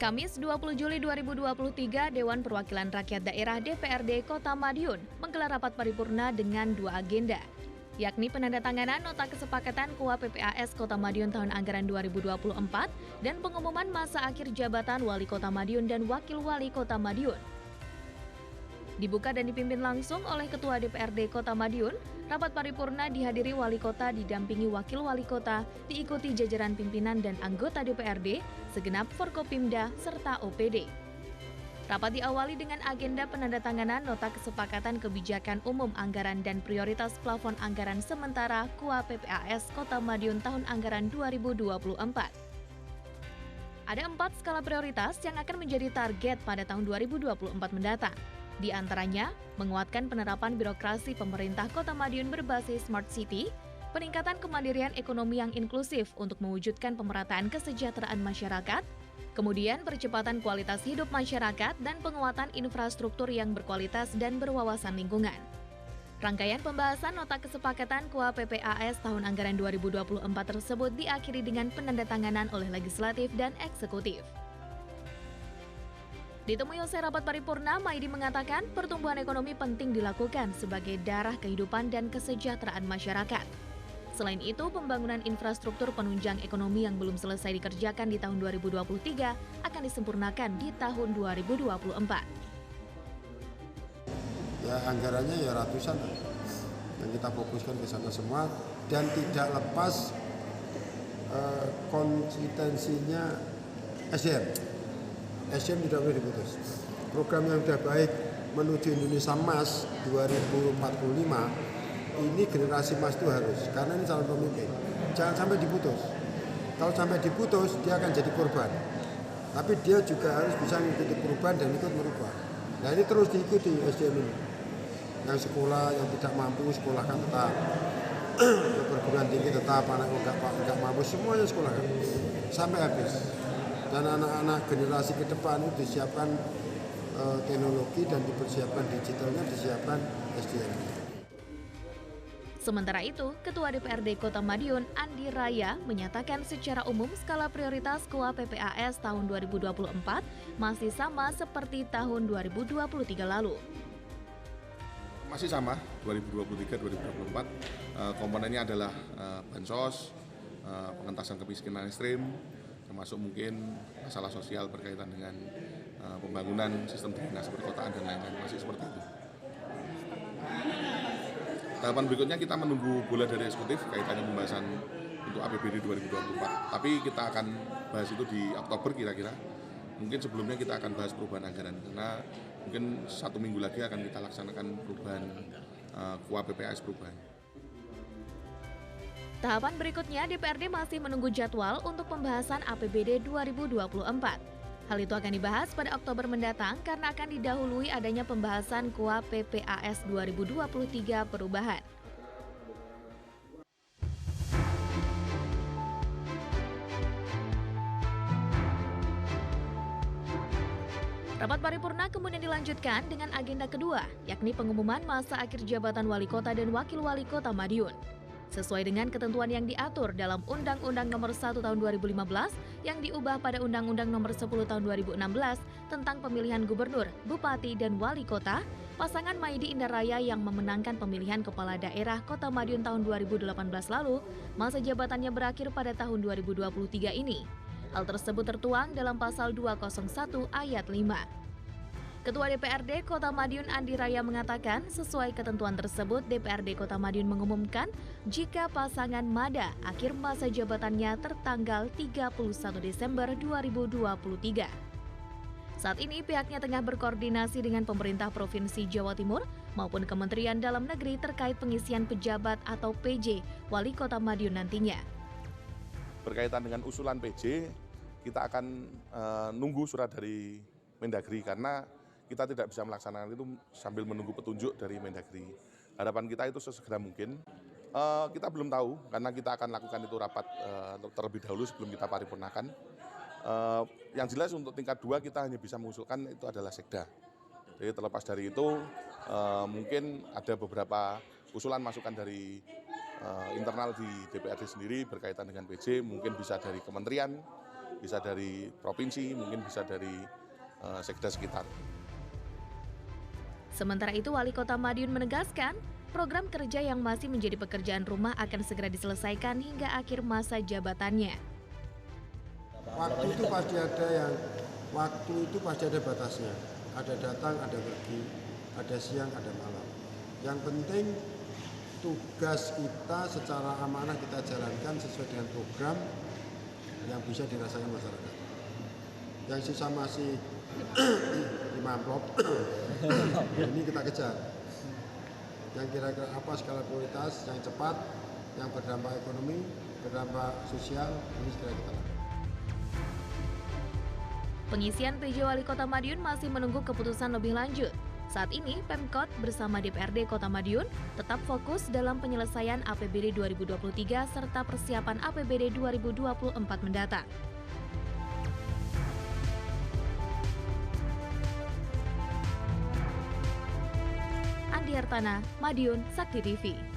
Kamis 20 Juli 2023, Dewan Perwakilan Rakyat Daerah DPRD Kota Madiun menggelar rapat paripurna dengan dua agenda, yakni penandatanganan nota kesepakatan KUA PPAS Kota Madiun tahun anggaran 2024 dan pengumuman masa akhir jabatan Wali Kota Madiun dan Wakil Wali Kota Madiun. Dibuka dan dipimpin langsung oleh Ketua DPRD Kota Madiun, rapat paripurna dihadiri Wali Kota didampingi Wakil Wali Kota, diikuti jajaran pimpinan dan anggota DPRD, segenap Forkopimda, serta OPD. Rapat diawali dengan agenda penandatanganan nota kesepakatan kebijakan umum anggaran dan prioritas plafon anggaran sementara KUA PPAS Kota Madiun tahun anggaran 2024. Ada 4 skala prioritas yang akan menjadi target pada tahun 2024 mendatang. Di antaranya, menguatkan penerapan birokrasi pemerintah Kota Madiun berbasis Smart City, peningkatan kemandirian ekonomi yang inklusif untuk mewujudkan pemerataan kesejahteraan masyarakat, kemudian percepatan kualitas hidup masyarakat dan penguatan infrastruktur yang berkualitas dan berwawasan lingkungan. Rangkaian pembahasan nota kesepakatan KUA PPAS tahun anggaran 2024 tersebut diakhiri dengan penandatanganan oleh legislatif dan eksekutif. Ditemui usai rapat paripurna, Maidi mengatakan pertumbuhan ekonomi penting dilakukan sebagai darah kehidupan dan kesejahteraan masyarakat. Selain itu, pembangunan infrastruktur penunjang ekonomi yang belum selesai dikerjakan di tahun 2023 akan disempurnakan di tahun 2024. Ya, anggarannya ya ratusan yang kita fokuskan ke sana semua dan tidak lepas konsistensinya SDM. SDM tidak boleh diputus. Program yang sudah baik menuju Indonesia Emas 2045, ini generasi emas itu harus, karena ini calon pemimpin. Jangan sampai diputus. Kalau sampai diputus, dia akan jadi korban. Tapi dia juga harus bisa mengikuti perubahan dan ikut merubah. Nah, ini terus diikuti SDM ini. Yang sekolah, yang tidak mampu, sekolahkan tetap. Perguruan tinggi tetap, anak enggak mampu, semuanya sekolahkan. Sampai habis. Dan anak-anak generasi ke depan itu disiapkan teknologi dan dipersiapkan digitalnya, disiapkan SDM. Sementara itu, Ketua DPRD Kota Madiun, Andi Raya, menyatakan secara umum skala prioritas KUA PPAS tahun 2024 masih sama seperti tahun 2023 lalu. Masih sama, 2023-2024, komponennya adalah bansos, pengentasan kemiskinan ekstrim, termasuk mungkin masalah sosial berkaitan dengan pembangunan sistem drainase perkotaan dan lain-lain, masih seperti itu. Tahapan berikutnya kita menunggu bola dari eksekutif kaitannya pembahasan untuk APBD 2024. Tapi kita akan bahas itu di Oktober kira-kira. Mungkin sebelumnya kita akan bahas perubahan anggaran karena mungkin 1 minggu lagi akan kita laksanakan perubahan KUA PPAS perubahan. Tahapan berikutnya, DPRD masih menunggu jadwal untuk pembahasan APBD 2024. Hal itu akan dibahas pada Oktober mendatang karena akan didahului adanya pembahasan KUA PPAS 2023 perubahan. Rapat paripurna kemudian dilanjutkan dengan agenda kedua, yakni pengumuman masa akhir jabatan Wali Kota dan Wakil Wali Kota Madiun. Sesuai dengan ketentuan yang diatur dalam Undang-Undang Nomor 1 Tahun 2015 yang diubah pada Undang-Undang Nomor 10 Tahun 2016 tentang pemilihan gubernur, bupati, dan wali kota, pasangan Maidi Indah Raya yang memenangkan pemilihan kepala daerah Kota Madiun tahun 2018 lalu, masa jabatannya berakhir pada tahun 2023 ini. Hal tersebut tertuang dalam Pasal 201 Ayat 5. Ketua DPRD Kota Madiun Andi Raya mengatakan sesuai ketentuan tersebut DPRD Kota Madiun mengumumkan jika pasangan Mada akhir masa jabatannya tertanggal 31 Desember 2023. Saat ini pihaknya tengah berkoordinasi dengan pemerintah Provinsi Jawa Timur maupun Kementerian Dalam Negeri terkait pengisian pejabat atau PJ Wali Kota Madiun nantinya. Berkaitan dengan usulan PJ, kita akan nunggu surat dari Mendagri karena kita tidak bisa melaksanakan itu sambil menunggu petunjuk dari Mendagri. Harapan kita itu sesegera mungkin. Kita belum tahu karena kita akan lakukan itu rapat terlebih dahulu sebelum kita paripurnakan. Yang jelas untuk tingkat 2 kita hanya bisa mengusulkan itu adalah sekda. Jadi terlepas dari itu mungkin ada beberapa usulan masukan dari internal di DPRD sendiri berkaitan dengan PJ, mungkin bisa dari kementerian, bisa dari provinsi, mungkin bisa dari sekda sekitar. Sementara itu, Wali Kota Madiun menegaskan, program kerja yang masih menjadi pekerjaan rumah akan segera diselesaikan hingga akhir masa jabatannya. Waktu itu pasti ada batasnya. Ada datang, ada pergi, ada siang, ada malam. Yang penting tugas kita secara amanah kita jalankan sesuai dengan program yang bisa dirasakan masyarakat. Yang sisa masih 5 amplop, ini kita kejar. Yang kira-kira apa skala prioritas, yang cepat, yang berdampak ekonomi, berdampak sosial, ini segera kita lakukan. Pengisian PJ Wali Kota Madiun masih menunggu keputusan lebih lanjut. Saat ini, Pemkot bersama DPRD Kota Madiun tetap fokus dalam penyelesaian APBD 2023 serta persiapan APBD 2024 mendatang. Andi Hartana, Madiun, Sakti TV.